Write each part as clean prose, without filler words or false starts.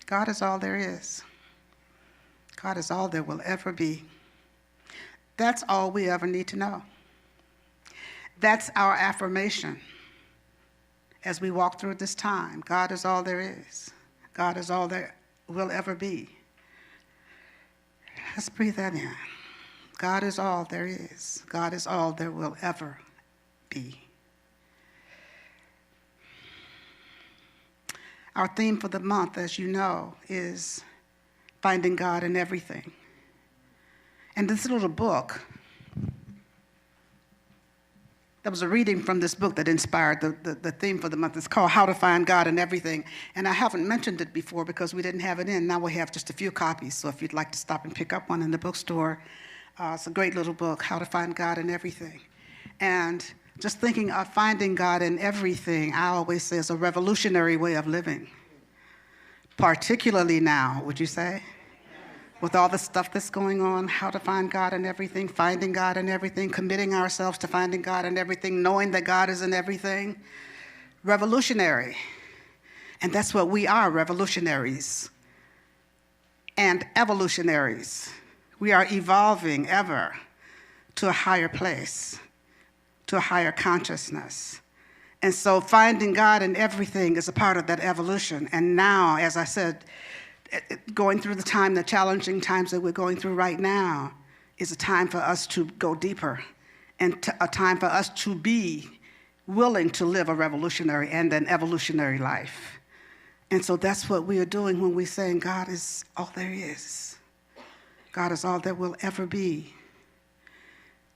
God is all there is. God is all there will ever be. That's all we ever need to know. That's our affirmation as we walk through this time. God is all there is. God is all there will ever be. Let's breathe that in. God is all there is. God is all there will ever be. Our theme for the month, as you know, is finding God in everything. And this little book, there was a reading from this book that inspired the theme for the month. It's called How to Find God in Everything. And I haven't mentioned it before because we didn't have it in. Now we have just a few copies. So if you'd like to stop and pick up one in the bookstore, it's a great little book, How to Find God in Everything. And just thinking of finding God in everything, I always say, is a revolutionary way of living. Particularly now, would you say? With all the stuff that's going on, how to find God in everything, finding God in everything, committing ourselves to finding God in everything, knowing that God is in everything. Revolutionary. And that's what we are, revolutionaries and evolutionaries. We are evolving ever to a higher place, to a higher consciousness. And so finding God in everything is a part of that evolution. And now, as I said, going through the challenging times that we're going through right now is a time for us to go deeper and a time for us to be willing to live a revolutionary and an evolutionary life. And so that's what we are doing when we're saying God is all there is. God is all there will ever be.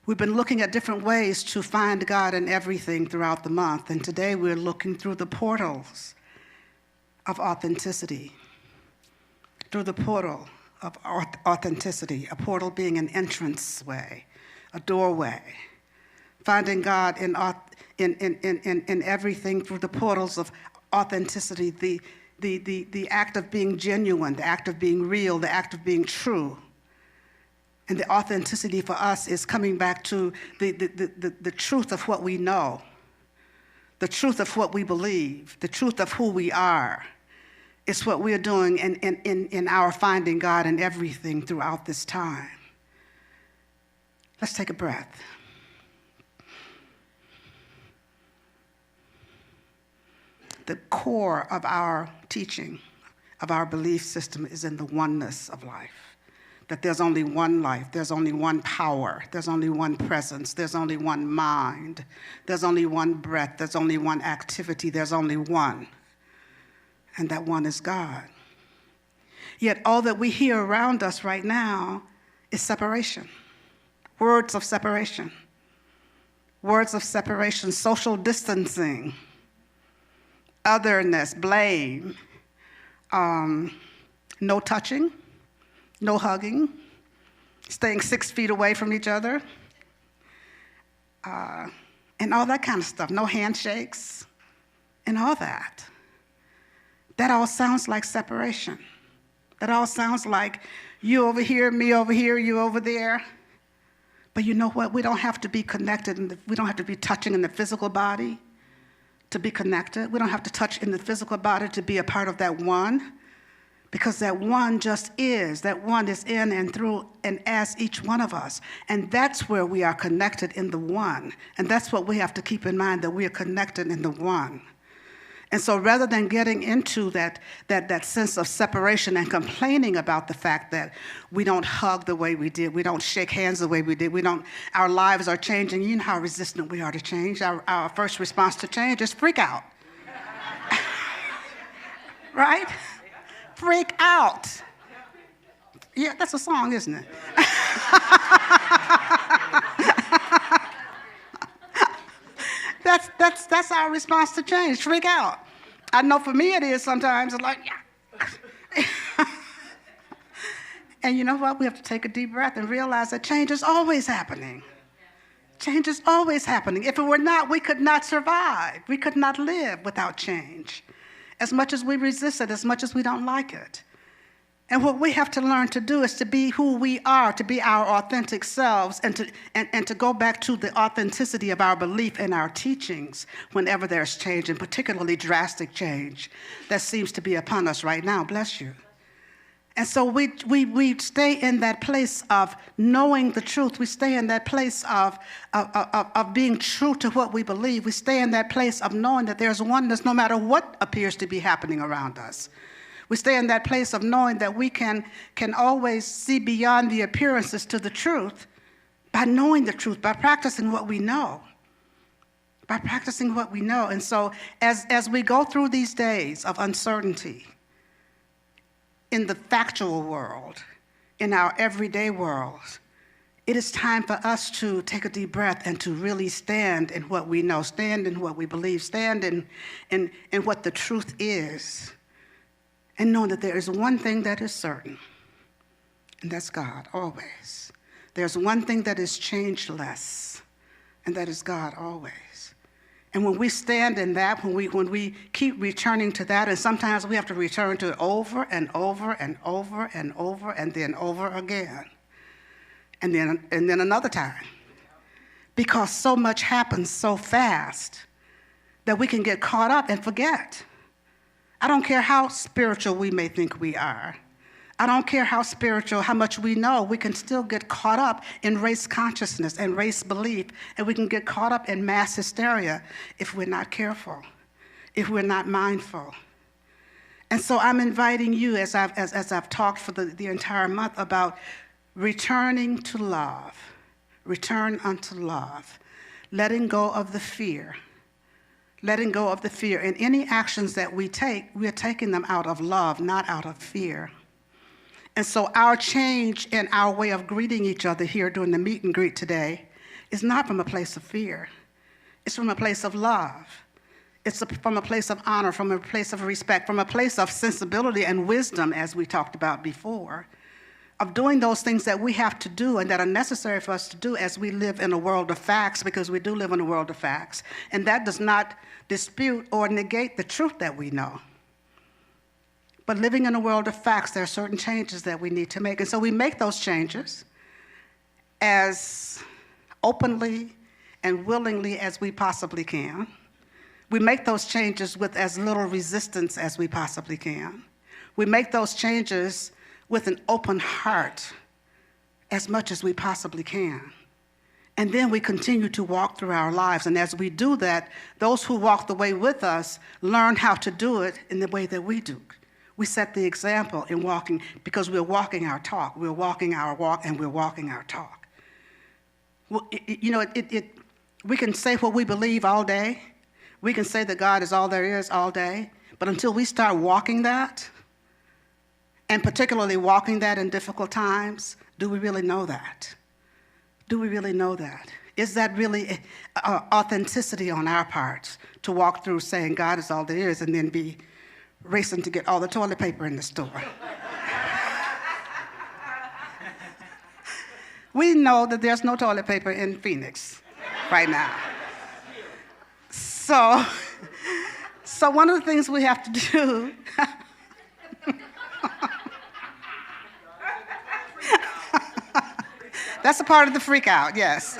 We've been looking at different ways to find God in everything throughout the month, and today we're looking through the portals of authenticity. Through the portal of authenticity, a portal being an entrance way, a doorway. Finding God in everything through the portals of authenticity, the act of being genuine, the act of being real, the act of being true. And the authenticity for us is coming back to the truth of what we know, the truth of what we believe, the truth of who we are. It's what we're doing in our finding God in everything throughout this time. Let's take a breath. The core of our teaching, of our belief system, is in the oneness of life. That there's only one life, there's only one power, there's only one presence, there's only one mind, there's only one breath, there's only one activity, there's only one. And that one is God. Yet all that we hear around us right now is separation. Words of separation. Words of separation, social distancing, otherness, blame, no touching, no hugging, staying 6 feet away from each other, and all that kind of stuff. No handshakes, and all that. That all sounds like separation. That all sounds like you over here, me over here, you over there. But you know what? We don't have to be connected, we don't have to be touching in the physical body to be connected. We don't have to touch in the physical body to be a part of that one, because that one just is. That one is in and through and as each one of us. And that's where we are connected, in the one. And that's what we have to keep in mind, that we are connected in the one. And so rather than getting into that sense of separation and complaining about the fact that we don't hug the way we did, we don't shake hands the way we did, our lives are changing. You know how resistant we are to change. Our first response to change is freak out. Right? Freak out. Yeah, that's a song, isn't it? That's our response to change, freak out. I know for me it is sometimes. It's like, yeah. And you know what? We have to take a deep breath and realize that change is always happening. Change is always happening. If it were not, we could not survive. We could not live without change. As much as we resist it, as much as we don't like it. And what we have to learn to do is to be who we are, to be our authentic selves, and to go back to the authenticity of our belief in our teachings whenever there's change, and particularly drastic change that seems to be upon us right now. Bless you. And so we stay in that place of knowing the truth. We stay in that place of being true to what we believe. We stay in that place of knowing that there's oneness no matter what appears to be happening around us. We stay in that place of knowing that we can always see beyond the appearances to the truth by knowing the truth, by practicing what we know. By practicing what we know. And so as we go through these days of uncertainty, in the factual world, in our everyday world, it is time for us to take a deep breath and to really stand in what we know, stand in what we believe, stand in what the truth is, and know that there is one thing that is certain, and that's God, always. There's one thing that is changeless, and that is God, always. And when we stand in that, when we keep returning to that, and sometimes we have to return to it over and over and over and over and then over again, and then another time, because so much happens so fast that we can get caught up and forget. I don't care how spiritual we may think we are. I don't care how spiritual, how much we know, we can still get caught up in race consciousnness and race belief, and we can get caught up in mass hysteria if we're not careful, if we're not mindful. And so I'm inviting you, as I've talked for the entire month, about returning to love, return unto love, letting go of the fear, letting go of the fear. And any actions that we take, we are taking them out of love, not out of fear. And so our change in our way of greeting each other here during the meet and greet today is not from a place of fear. It's from a place of love. It's from a place of honor, from a place of respect, from a place of sensibility and wisdom, as we talked about before, of doing those things that we have to do and that are necessary for us to do as we live in a world of facts, because we do live in a world of facts. And that does not dispute or negate the truth that we know. But living in a world of facts, there are certain changes that we need to make. And so we make those changes as openly and willingly as we possibly can. We make those changes with as little resistance as we possibly can. We make those changes with an open heart as much as we possibly can. And then we continue to walk through our lives. And as we do that, those who walk the way with us learn how to do it in the way that we do. We set the example in walking, because we're walking our talk. We're walking our walk, and we're walking our talk. Well, we can say what we believe all day. We can say that God is all there is all day. But until we start walking that, and particularly walking that in difficult times, do we really know that? Do we really know that? Is that really authenticity on our part to walk through saying God is all there is and then be racing to get all the toilet paper in the store? We know that there's no toilet paper in Phoenix right now. So one of the things we have to do that's a part of the freak out, yes.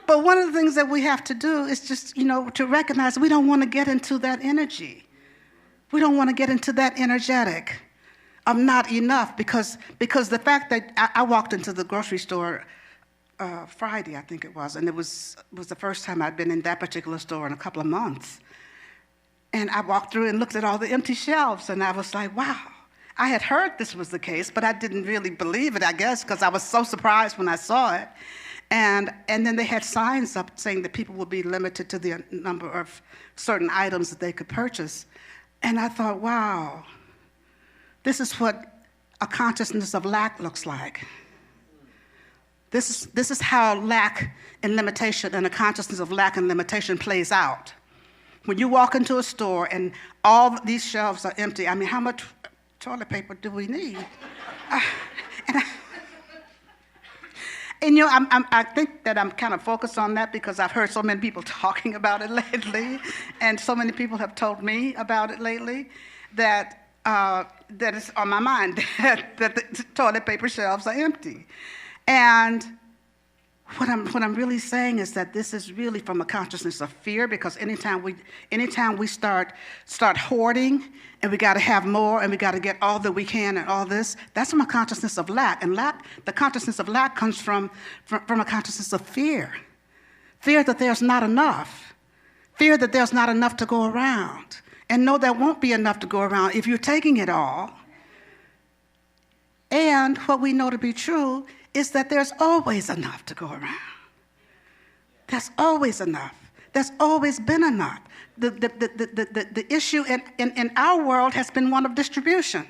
But one of the things that we have to do is just, to recognize we don't want to get into that energy. We don't want to get into that energetic of not enough, because the fact that I walked into the grocery store Friday, I think it was, and it was the first time I'd been in that particular store in a couple of months. And I walked through and looked at all the empty shelves, and I was like, wow. I had heard this was the case, but I didn't really believe it, I guess, because I was so surprised when I saw it. And then they had signs up saying that people would be limited to the number of certain items that they could purchase. And I thought, wow, this is what a consciousness of lack looks like. This is how lack and limitation and a consciousness of lack and limitation plays out. When you walk into a store and all these shelves are empty, I mean, how much toilet paper do we need? I think that I'm kind of focused on that because I've heard so many people talking about it lately, and so many people have told me about it lately, that that is on my mind, that the toilet paper shelves are empty. And what I'm really saying is that this is really from a consciousness of fear, because anytime we start hoarding and we got to have more and we got to get all that we can and all this, that's from a consciousness of lack. And the consciousness of lack comes from a consciousness of fear. Fear that there's not enough. Fear that there's not enough to go around. And no, there won't be enough to go around if you're taking it all. And what we know to be true is that there's always enough to go around. There's always enough. There's always been enough. The issue in our world has been one of distribution.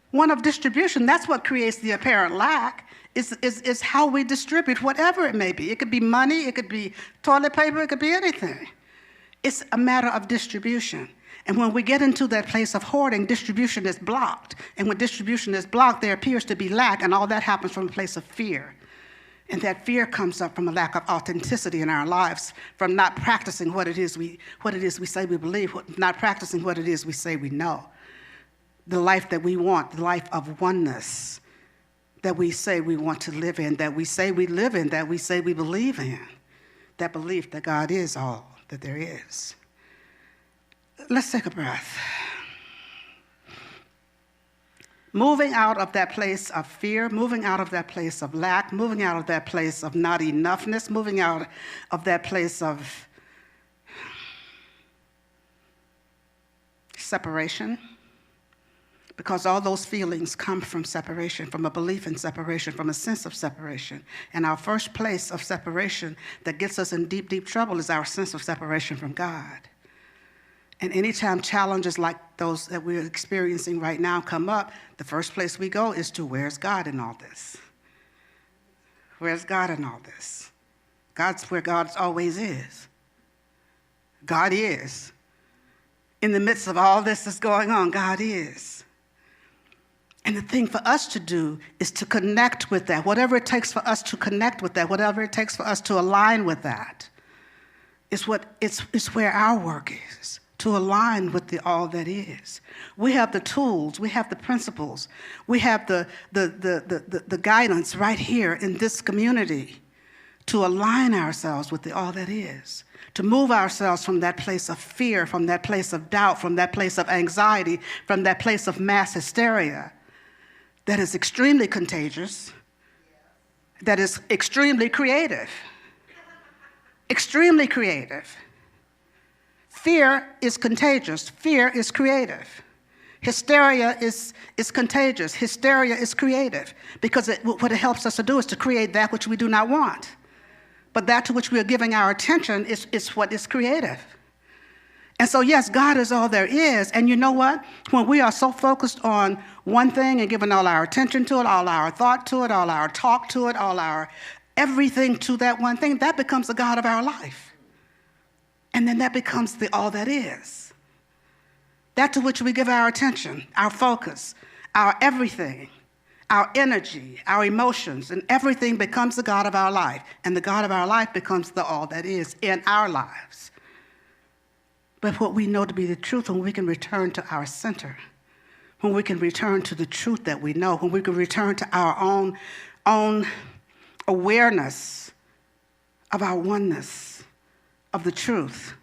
One of distribution. That's what creates the apparent lack, is how we distribute whatever it may be. It could be money, it could be toilet paper, it could be anything. It's a matter of distribution. And when we get into that place of hoarding, distribution is blocked. And when distribution is blocked, there appears to be lack, and all that happens from a place of fear. And that fear comes up from a lack of authenticity in our lives, from not practicing what it is we say we believe, not practicing what it is we say we know. The life that we want, the life of oneness that we say we want to live in, that we say we live in, that we say we believe in. That belief that God is all that there is. Let's take a breath. Moving out of that place of fear, moving out of that place of lack, moving out of that place of not enoughness, moving out of that place of separation, because all those feelings come from separation, from a belief in separation, from a sense of separation. And our first place of separation that gets us in deep, deep trouble is our sense of separation from God. And anytime challenges like those that we're experiencing right now come up, the first place we go is to, where's God in all this? Where's God in all this? God's where God always is. God is. In the midst of all this that's going on, God is. And the thing for us to do is to connect with that, whatever it takes for us to connect with that, whatever it takes for us to align with that, is where our work is, to align with the all that is. We have the tools, we have the principles, we have the guidance right here in this community to align ourselves with the all that is, to move ourselves from that place of fear, from that place of doubt, from that place of anxiety, from that place of mass hysteria that is extremely contagious, that is extremely creative. Extremely creative. Fear is contagious. Fear is creative. Hysteria is contagious. Hysteria is creative, because what it helps us to do is to create that which we do not want. But that to which we are giving our attention is what is creative. And so, yes, God is all there is. And you know what? When we are so focused on one thing and giving all our attention to it, all our thought to it, all our talk to it, all our everything to that one thing, that becomes the God of our life. And then that becomes the all that is. That to which we give our attention, our focus, our everything, our energy, our emotions, and everything becomes the God of our life. And the God of our life becomes the all that is in our lives. But what we know to be the truth, when we can return to our center, when we can return to the truth that we know, when we can return to our own awareness of our oneness, of the truth,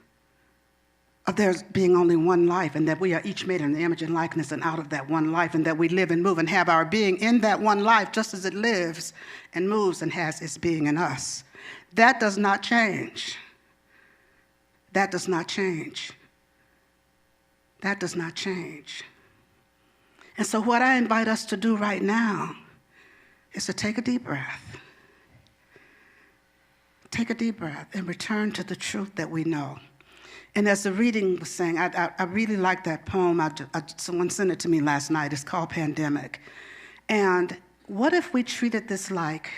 of there being only one life, and that we are each made in the image and likeness and out of that one life, and that we live and move and have our being in that one life just as it lives and moves and has its being in us. That does not change. That does not change. That does not change. And so what I invite us to do right now is to take a deep breath. Take a deep breath and return to the truth that we know. And as the reading was saying, I really like that poem. Someone sent it to me last night. It's called Pandemic. And what if we treated this like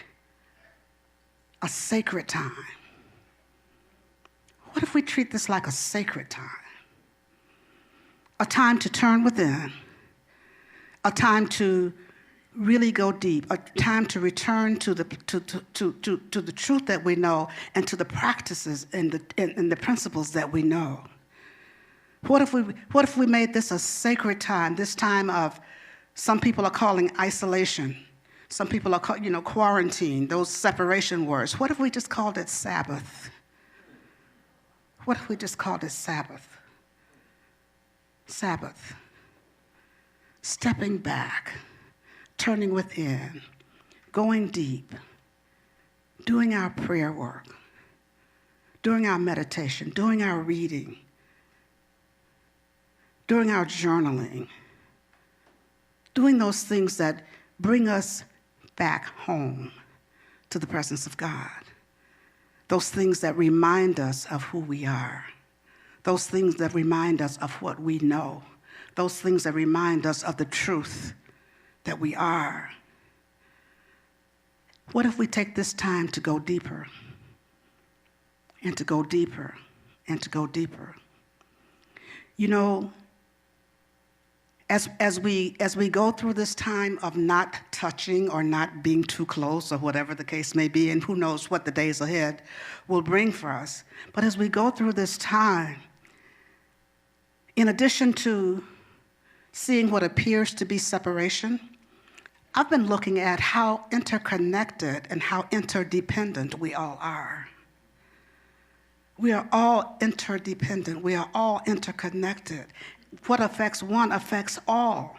a sacred time? What if we treat this like a sacred time? A time to turn within, a time to really go deep, a time to return to the truth that we know and to the practices and the principles that we know. What if we made this a sacred time, this time of, some people are calling isolation. Some people are quarantine, those separation words. What if we just called it Sabbath? What if we just called it Sabbath? Sabbath. Stepping back, turning within, going deep, doing our prayer work, doing our meditation, doing our reading, doing our journaling, doing those things that bring us back home to the presence of God. Those things that remind us of who we are. Those things that remind us of what we know. Those things that remind us of the truth that we are. What if we take this time to go deeper and to go deeper and to go deeper? You know, as we go through this time of not touching or not being too close or whatever the case may be, and who knows what the days ahead will bring for us, but as we go through this time, in addition to seeing what appears to be separation, I've been looking at how interconnected and how interdependent we all are. We are all interdependent. We are all interconnected. What affects one affects all.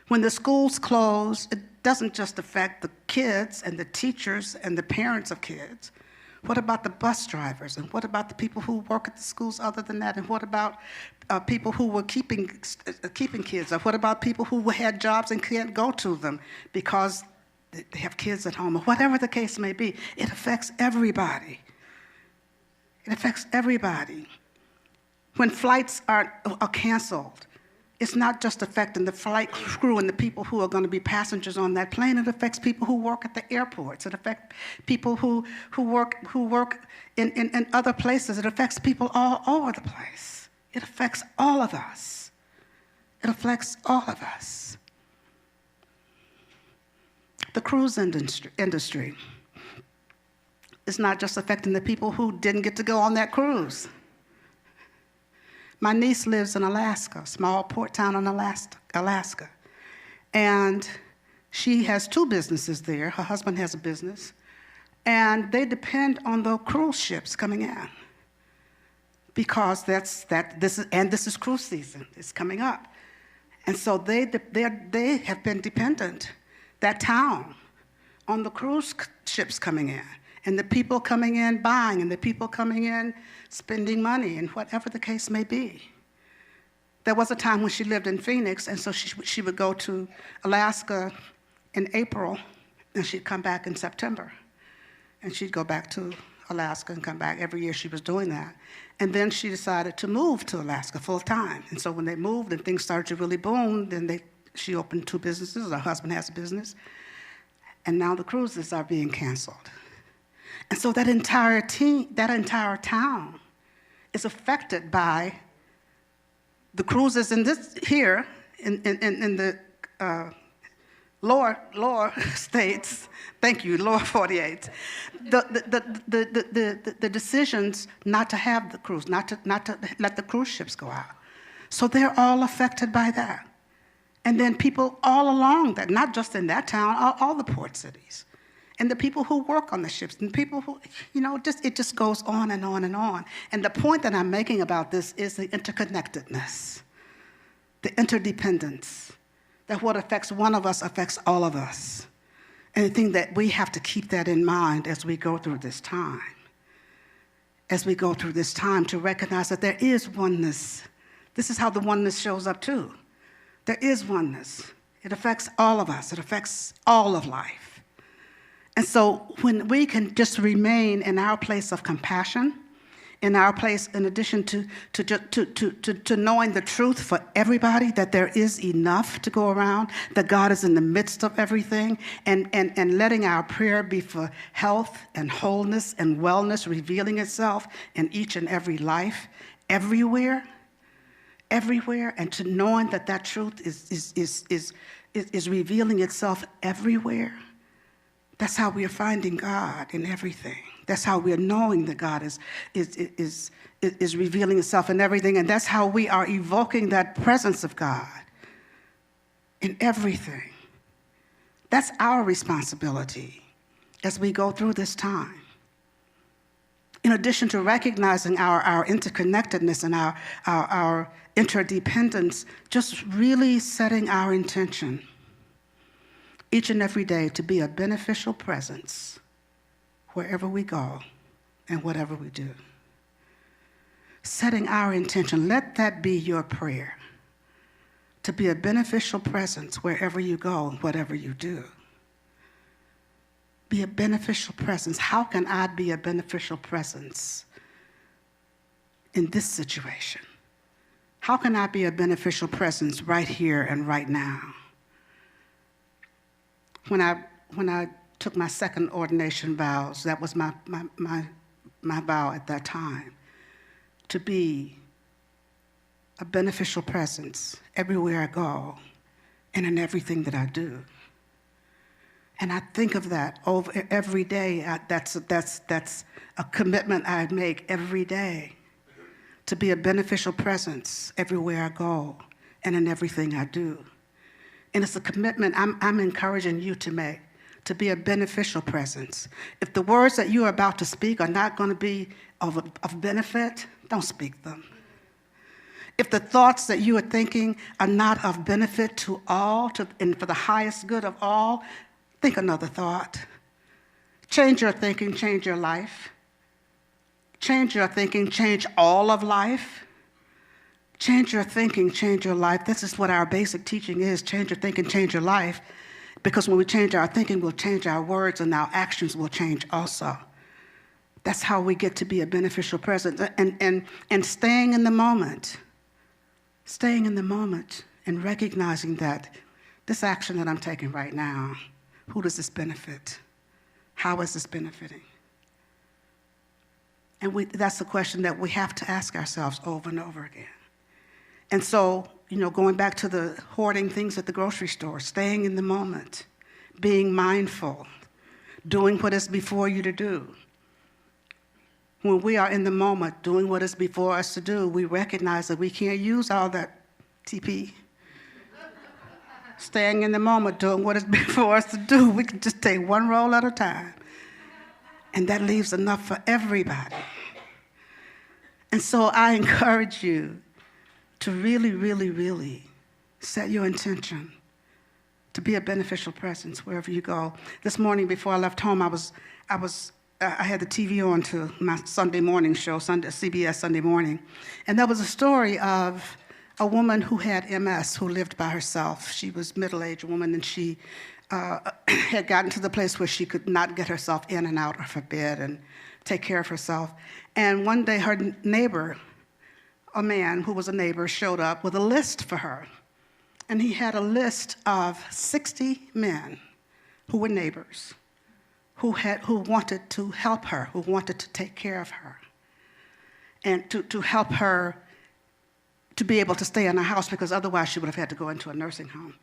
When the schools close, it doesn't just affect the kids and the teachers and the parents of kids. What about the bus drivers? And what about the people who work at the schools other than that? And what about people who were keeping kids? Or what about people who had jobs and can't go to them because they have kids at home? Or whatever the case may be, it affects everybody. It affects everybody. When flights are canceled, it's not just affecting the flight crew and the people who are going to be passengers on that plane. It affects people who work at the airports. It affects people who work in other places. It affects people all over the place. It affects all of us. It affects all of us. The cruise industry is not just affecting the people who didn't get to go on that cruise. My niece lives in Alaska, a small port town in Alaska. And she has 2 businesses there. Her husband has a business. And they depend on the cruise ships coming in. Because this is cruise season. It's coming up. And so they have been dependent, that town, on the cruise ships coming in. And the people coming in buying, and the people coming in spending money, and whatever the case may be. There was a time when she lived in Phoenix, and so she would go to Alaska in April, and she'd come back in September. And she'd go back to Alaska and come back. Every year she was doing that. And then she decided to move to Alaska full time. And so when they moved and things started to really boom, then she opened 2 businesses. Her husband has a business. And now the cruises are being canceled. And so that entire town is affected by the cruises in the lower states. Thank you, lower 48. The decisions not to have the cruise, not to let the cruise ships go out. So they're all affected by that. And then people all along that, not just in that town, all the port cities. And the people who work on the ships, and people who, it just goes on and on and on. And the point that I'm making about this is the interconnectedness, the interdependence, that what affects one of us affects all of us. And I think that we have to keep that in mind as we go through this time. As we go through this time, to recognize that there is oneness. This is how the oneness shows up too. There is oneness. It affects all of us. It affects all of life. And so when we can just remain in our place of compassion, in our place, in addition to knowing the truth for everybody, that there is enough to go around, that God is in the midst of everything, and letting our prayer be for health and wholeness and wellness, revealing itself in each and every life, everywhere, and to knowing that truth is revealing itself everywhere. That's how we are finding God in everything. That's how we are knowing that God is revealing himself in everything. And that's how we are evoking that presence of God in everything. That's our responsibility as we go through this time. In addition to recognizing our interconnectedness and our interdependence, just really setting our intention each and every day to be a beneficial presence wherever we go and whatever we do. Setting our intention, let that be your prayer, to be a beneficial presence wherever you go and whatever you do. Be a beneficial presence. How can I be a beneficial presence in this situation? How can I be a beneficial presence right here and right now? When I took my second ordination vows, that was my vow at that time, to be a beneficial presence everywhere I go and in everything that I do. And I think of that over every day. That's a commitment I make every day, to be a beneficial presence everywhere I go and in everything I do. And it's a commitment I'm encouraging you to make, to be a beneficial presence. If the words that you are about to speak are not going to be of benefit, don't speak them. If the thoughts that you are thinking are not of benefit to all, and for the highest good of all, think another thought. Change your thinking, change your life. Change your thinking, change all of life. Change your thinking, change your life. This is what our basic teaching is. Change your thinking, change your life. Because when we change our thinking, we'll change our words, and our actions will change also. That's how we get to be a beneficial presence. And staying in the moment. Staying in the moment and recognizing that this action that I'm taking right now, who does this benefit? How is this benefiting? And that's the question that we have to ask ourselves over and over again. And so, going back to the hoarding things at the grocery store, staying in the moment, being mindful, doing what is before you to do. When we are in the moment, doing what is before us to do, we recognize that we can't use all that TP. Staying in the moment, doing what is before us to do, we can just take one roll at a time. And that leaves enough for everybody. And so I encourage you to really, really, really set your intention to be a beneficial presence wherever you go. This morning before I left home, I had the TV on to my Sunday morning show, CBS Sunday Morning, and there was a story of a woman who had MS who lived by herself. She was a middle-aged woman, and she had gotten to the place where she could not get herself in and out of her bed and take care of herself. And one day her neighbor, a man who was a neighbor, showed up with a list for her. And he had a list of 60 men who were neighbors, who wanted to help her, who wanted to take care of her, and to help her to be able to stay in her house, because otherwise she would have had to go into a nursing home.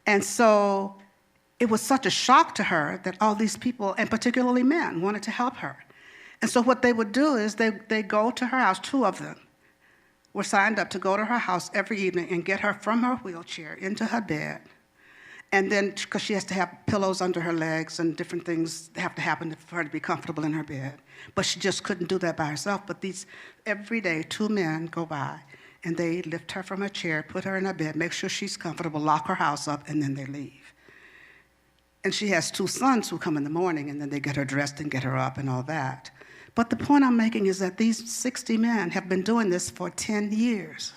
And so it was such a shock to her that all these people, and particularly men, wanted to help her. And so what they would do is they go to her house. 2 of them were signed up to go to her house every evening and get her from her wheelchair into her bed. And then, because she has to have pillows under her legs and different things have to happen for her to be comfortable in her bed. But she just couldn't do that by herself. But every day, 2 men go by, and they lift her from her chair, put her in her bed, make sure she's comfortable, lock her house up, and then they leave. And she has 2 sons who come in the morning, and then they get her dressed and get her up and all that. But the point I'm making is that these 60 men have been doing this for 10 years.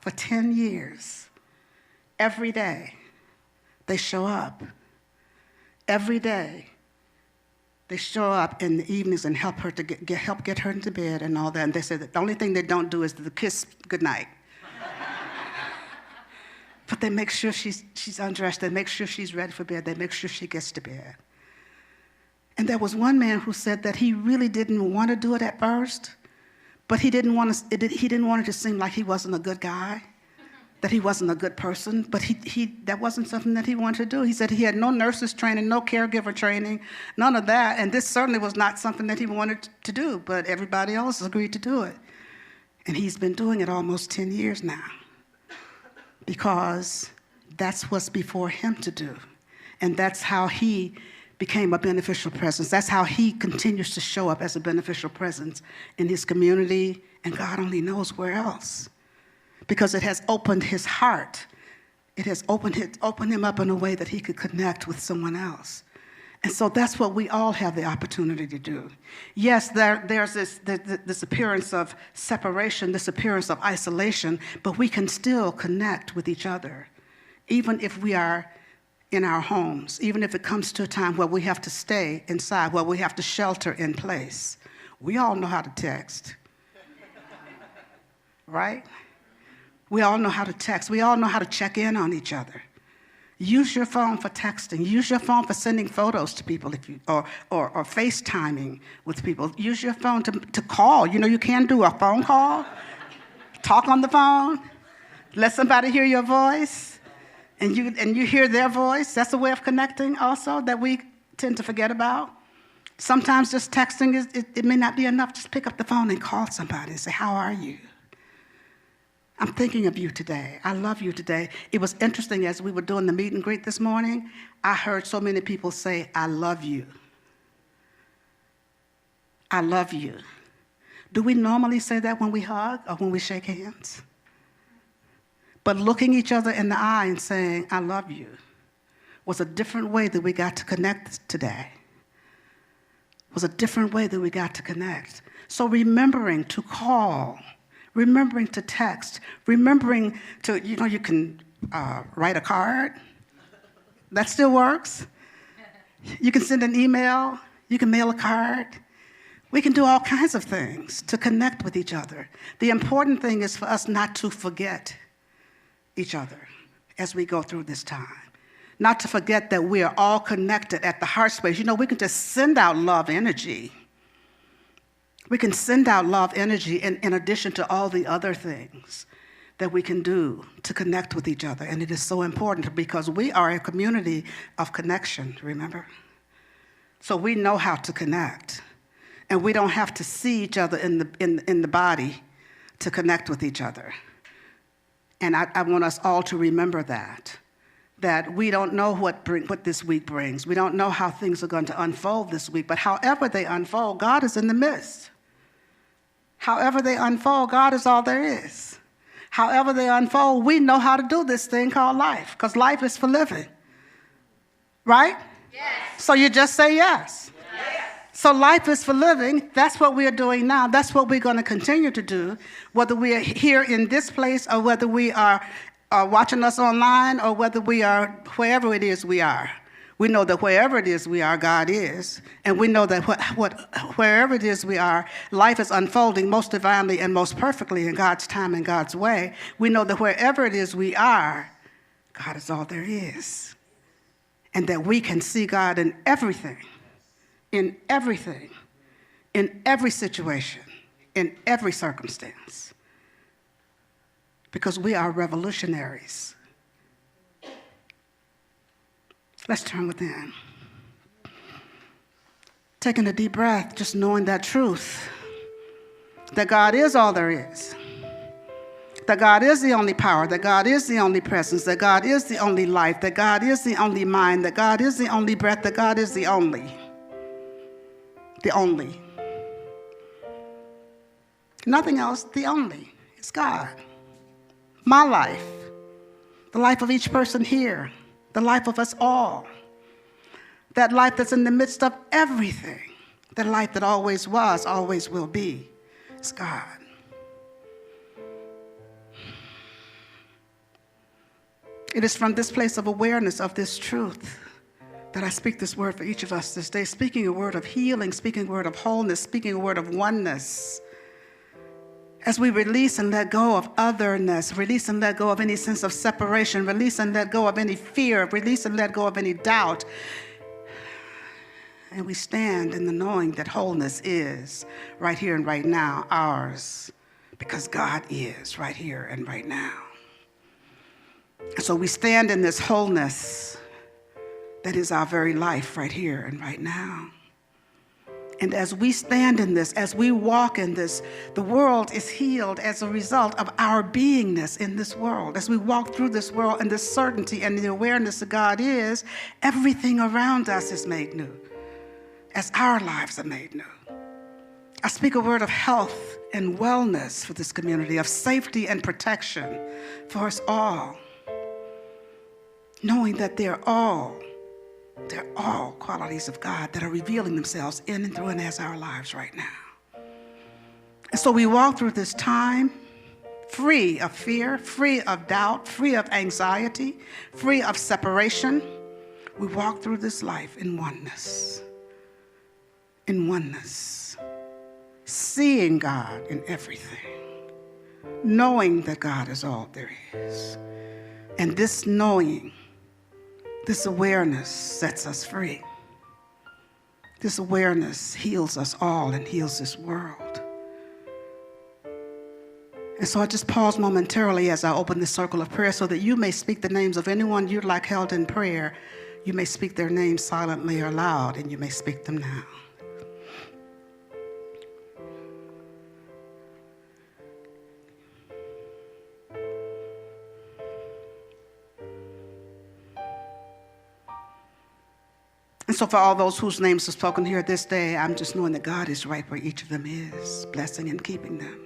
For 10 years. Every day, they show up. Every day, they show up in the evenings and help her to help get her into bed and all that. And they say that the only thing they don't do is the kiss goodnight. But they make sure she's undressed. They make sure she's ready for bed. They make sure she gets to bed. And there was one man who said that he really didn't want to do it at first, but he didn't want it to seem like he wasn't a good guy. that he wasn't a good person, but that wasn't something that he wanted to do. He said he had no nurses training, no caregiver training, none of that, and this certainly was not something that he wanted to do, but everybody else agreed to do it. And he's been doing it almost 10 years now because that's what's before him to do. And that's how he became a beneficial presence. That's how he continues to show up as a beneficial presence in his community, and God only knows where else. Because it has opened his heart. It has opened him up in a way that he could connect with someone else. And so that's what we all have the opportunity to do. Yes, there's this appearance of separation, this appearance of isolation, but we can still connect with each other, even if we are in our homes, even if it comes to a time where we have to stay inside, where we have to shelter in place. We all know how to text, right? We all know how to text. We all know how to check in on each other. Use your phone for texting. Use your phone for sending photos to people or FaceTiming with people. Use your phone to call. You know, you can do a phone call, talk on the phone, let somebody hear your voice, and you hear their voice. That's a way of connecting also that we tend to forget about. Sometimes just texting, it may not be enough. Just pick up the phone and call somebody and say, how are you? I'm thinking of you today. I love you today. It was interesting as we were doing the meet and greet this morning, I heard so many people say, I love you. I love you. Do we normally say that when we hug or when we shake hands? But looking each other in the eye and saying, I love you, was a different way that we got to connect today. Was a different way that we got to connect. So remembering to call, remembering to text, remembering to, you can write a card. That still works. You can send an email. You can mail a card. We can do all kinds of things to connect with each other. The important thing is for us not to forget each other as we go through this time. Not to forget that we are all connected at the heart space. We can just send out love energy. We can send out love energy in addition to all the other things that we can do to connect with each other. And it is so important because we are a community of connection, remember? So we know how to connect. And we don't have to see each other in the body to connect with each other. And I want us all to remember that we don't know what this week brings. We don't know how things are going to unfold this week. But however they unfold, God is in the midst. However they unfold, God is all there is. However they unfold, we know how to do this thing called life, because life is for living. Right? Yes. So you just say yes. Yes. So life is for living. That's what we are doing now. That's what we're going to continue to do, whether we are here in this place or whether we are watching us online or whether we are wherever it is we are. We know that wherever it is we are, God is. And we know that wherever it is we are, life is unfolding most divinely and most perfectly in God's time and God's way. We know that wherever it is we are, God is all there is. And that we can see God in everything, in every situation, in every circumstance. Because we are revolutionaries. Let's turn within. Taking a deep breath, just knowing that truth, that God is all there is, that God is the only power, that God is the only presence, that God is the only life, that God is the only mind, that God is the only breath, that God is the only. Nothing else, the only. It's God. My life, the life of each person here, the life of us all, that life that's in the midst of everything, the life that always was, always will be, is God. It is from this place of awareness of this truth that I speak this word for each of us this day, speaking a word of healing, speaking a word of wholeness, speaking a word of oneness. As we release and let go of otherness, release and let go of any sense of separation, release and let go of any fear, release and let go of any doubt. And we stand in the knowing that wholeness is right here and right now ours, because God is right here and right now. So we stand in this wholeness that is our very life right here and right now. And as we stand in this, as we walk in this, the world is healed as a result of our beingness in this world. As we walk through this world and this certainty and the awareness that God is, everything around us is made new, as our lives are made new. I speak a word of health and wellness for this community, of safety and protection for us all, knowing that they're all qualities of God that are revealing themselves in and through and as our lives right now. And so we walk through this time free of fear, free of doubt, free of anxiety, free of separation. We walk through this life in oneness, seeing God in everything, knowing that God is all there is. And this knowing, this awareness sets us free. This awareness heals us all and heals this world. And so I just pause momentarily as I open this circle of prayer so that you may speak the names of anyone you'd like held in prayer. You may speak their names silently or loud, and you may speak them now. And so for all those whose names are spoken here this day, I'm just knowing that God is right where each of them is, blessing and keeping them.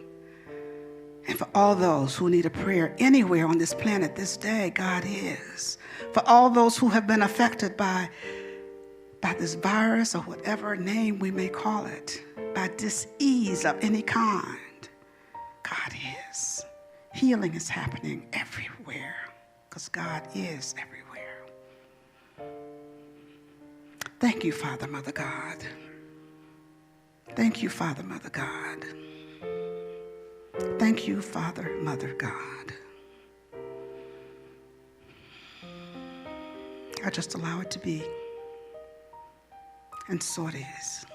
And for all those who need a prayer anywhere on this planet this day, God is. For all those who have been affected by this virus or whatever name we may call it, by dis-ease of any kind, God is. Healing is happening everywhere because God is everywhere. Thank you, Father, Mother God. Thank you, Father, Mother God. Thank you, Father, Mother God. I just allow it to be. And so it is.